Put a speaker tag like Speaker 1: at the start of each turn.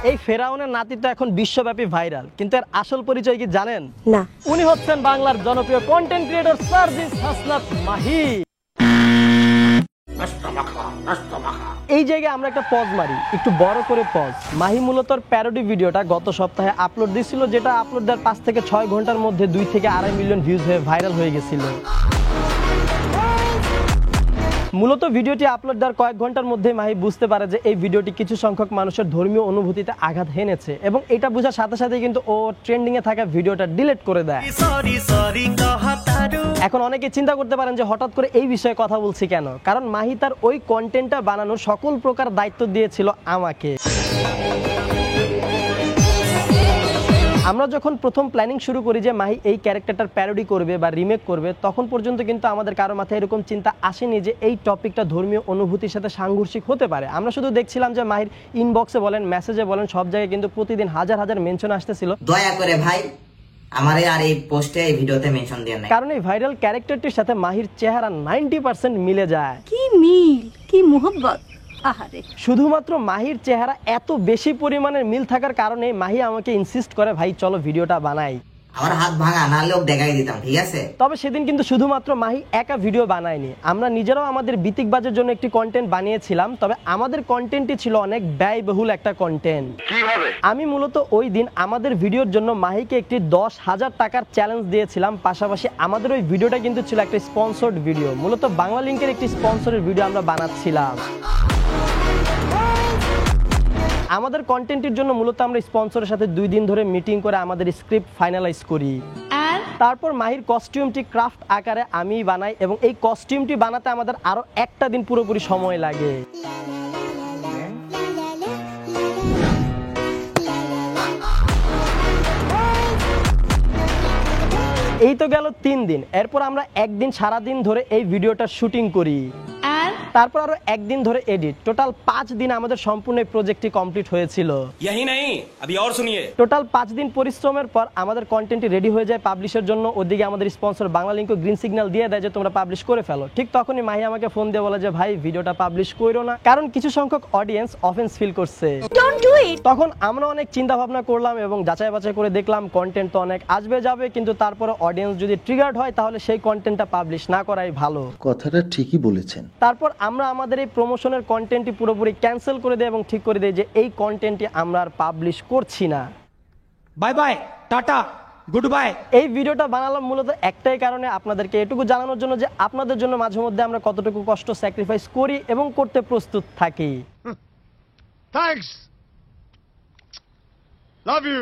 Speaker 1: এই ফেরাউনের নাতি তো এখন বিশ্বব্যাপী ভাইরাল, কিন্তু এর আসল পরিচয় কি জানেন?
Speaker 2: না।
Speaker 1: উনি হচ্ছেন বাংলার জনপ্রিয় কন্টেন্ট ক্রিয়েটর সার্জিস হাসনাত মাহি। এই জায়গায় আমরা একটা পজ মারি, একটু বড় করে পজ। মাহি মূলত প্যারোডি ভিডিওটা গত সপ্তাহে আপলোড দিয়েছিল, যেটা আপলোড দেওয়ার 5 থেকে 6 ঘন্টার মধ্যে 2 থেকে 2.5 মিলিয়ন ভিউজ হয়ে ভাইরাল হয়ে গেছিল। মূলত ভিডিওটি আপলোড দেওয়ার কয়েক ঘন্টার মধ্যে মাহি বুঝতে পারে যে এই ভিডিওটি কিছু সংখ্যক মানুষের ধর্মীয় অনুভূতিতে আঘাত হেনেছে, এবং এটা বোঝার সাথে সাথে কিন্তু ও ট্রেন্ডিং এ থাকা ভিডিওটা ডিলিট করে দেয়। এখন অনেকে চিন্তা করতে পারেন যে হঠাৎ করে এই বিষয়ে কথা বলছি কেন, কারণ মাহি তার ওই কন্টেন্টটা বানানোর সকল প্রকার দায়িত্ব দিয়েছিল আমাকে। আমরা যখন প্রথম প্ল্যানিং শুরু করি যে মাহি এই ক্যারেক্টারটার প্যারোডি করবে বা রিমেক করবে, তখন পর্যন্ত কিন্তু আমাদের কারো মাথায় এরকম চিন্তা আসেনি যে এই টপিকটা ধর্মীয় অনুভূতির সাথে সাংঘর্ষিক হতে পারে। আমরা শুধু দেখছিলাম যে মাহির ইনবক্সে বলেন, মেসেজে বলেন, সব জায়গায় কিন্তু প্রতিদিন হাজার হাজার মেনশন আসতেছিল,
Speaker 3: দয়া করে ভাই আমারে আর এই পোস্টে এই ভিডিওতে মেনশন দিয়েন না,
Speaker 1: কারণ এই ভাইরাল ক্যারেক্টারটির সাথে মাহির চেহারা 90% মিলে যায়।
Speaker 2: কি মিল, কি মোহব্বত! আহারে,
Speaker 1: শুধুমাত্র মাহির চেহারা এত বেশি পরিমাণের মিল থাকার কারণে মাহি আমাকে ইনসিস্ট করে, ভাই চলো ভিডিওটা বানাই।
Speaker 3: আমার হাত ভাঙা না লোক দেখাই দিতাম, ঠিক আছে?
Speaker 1: তবে সেদিন কিন্তু শুধুমাত্র মাহি একা ভিডিও বানায়নি, আমরা নিজেরাও আমাদের বিতিকবাজের জন্য একটি কন্টেন্ট বানিয়েছিলাম। তবে আমাদের কন্টেন্টটি ছিল অনেক ব্যয়বহুল একটা কন্টেন্ট। কিভাবে? আমি মূলত ওই দিন আমাদের ভিডিওর জন্য মাহিকে একটি 10,000 টাকার চ্যালেঞ্জ দিয়েছিলাম। পাশাপাশি আমাদের ওই ভিডিওটা কিন্তু ছিল একটা স্পন্সর্ড ভিডিও, মূলত বাংলা লিংকের একটি স্পন্সরের ভিডিও আমরা বানাচ্ছিলাম। আমাদের কন্টেন্টের জন্য মূলত আমরা স্পন্সরের সাথে 2 দিন ধরে মিটিং করে আমাদের স্ক্রিপ্ট ফাইনালাইজ করি। তারপর মাহির কস্টিউমটি ক্রাফট আকারে আমিই বানাই, এবং এই কস্টিউমটি বানাতে আমাদের আরো একটা দিন পুরোপুরি সময় লাগে। এই তো গেল 3 দিন। এরপর আমরা একদিন সারাদিন ধরে এই ভিডিওটা শুটিং করি, তারপর আরো একদিন ধরে এডিট। টোটাল 5 দিন আমাদের সম্পূর্ণ এই প্রজেক্টটি কমপ্লিট হয়েছিল।
Speaker 4: यही नहीं, अभी और सुनिए।
Speaker 1: টোটাল 5 দিন পরিশ্রমের পর আমাদের কন্টেন্টটি রেডি হয়ে যায় পাবলিশের জন্য। ওদিকে আমাদের sponsor Bangla link green signal দিয়ে দেয় যে তোমরা পাবলিশ করে ফেলো। ঠিক তখনই মাহি আমাকে ফোন দিয়ে বলে যে ভাই ভিডিওটা পাবলিশ করো না, কারণ কিছু সংখ্যক অডিয়েন্স অফেন্স ফিল করছে।
Speaker 2: Don't do it.
Speaker 1: তখন আমরা অনেক চিন্তা ভাবনা করলাম এবং যাচাই বাছাই করে দেখলাম কন্টেন্ট তো অনেক আসবে যাবে, কিন্তু তারপরে অডিয়েন্স যদি ট্রিগার্ড হয় তাহলে সেই কন্টেন্টটা পাবলিশ না করাই ভালো।
Speaker 5: কথাটা ঠিকই বলেছেন।
Speaker 1: তারপর আমরা আমাদের এই প্রমোশনের কন্টেন্টটি পুরোপুরি ক্যান্সেল করে দেই এবং ঠিক করে দেই যে এই কন্টেন্টটি আমরা আর পাবলিশ করছি না।
Speaker 4: Bye bye, tata, good bye.
Speaker 1: এই ভিডিওটা বানালাম মূলত একটাই কারণে, আপনাদেরকে এটুকু জানানোর জন্য যে আপনাদের জন্য মাঝে মধ্যে আমরা কতটুকু কষ্ট স্যাক্রিফাইস করি এবং করতে প্রস্তুত থাকি।
Speaker 6: Thanks. Love you.